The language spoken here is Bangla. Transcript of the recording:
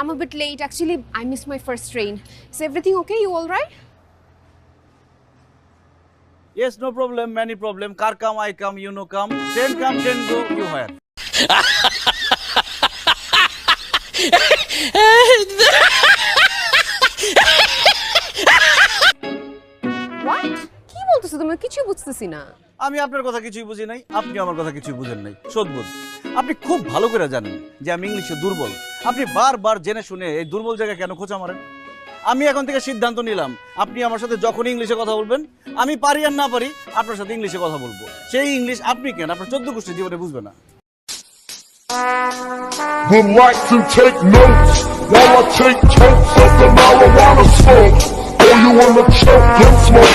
I'm a bit late. Actually, I missed my first train. Is everything okay? You all right? Yes, no problem, many problem. Car come, I come, you know come. Train come, train go, you hire. What? কি বলতেছো তুমি? কিছু বুঝতেছি না। আমি আপনার কথা কিছুই বুঝি নাই, আপনি আমার কথা কিছুই বুঝেন নাই। সদবুদ্ধ। আপনি খুব ভালো করে জানেন যে আমি ইংলিশে দুর্বল। আপনি বারবার জেনে শুনে এই দুর্বল জায়গায় কেন খোঁচা মারেন? আমি এখন থেকে সিদ্ধান্ত নিলাম, আপনি আমার সাথে যখন ইংলিশে কথা বলবেন, আমি পারি আর না পারি আপনার সাথে ইংলিশে কথা বলবো। সেই ইংলিশ আপনি কেন আপনার 14 গোষ্ঠী জীবনে বুঝবে না। Would like to take notes while I take totes of the marijuana smoke. Oh, you wanna choke, don't smoke.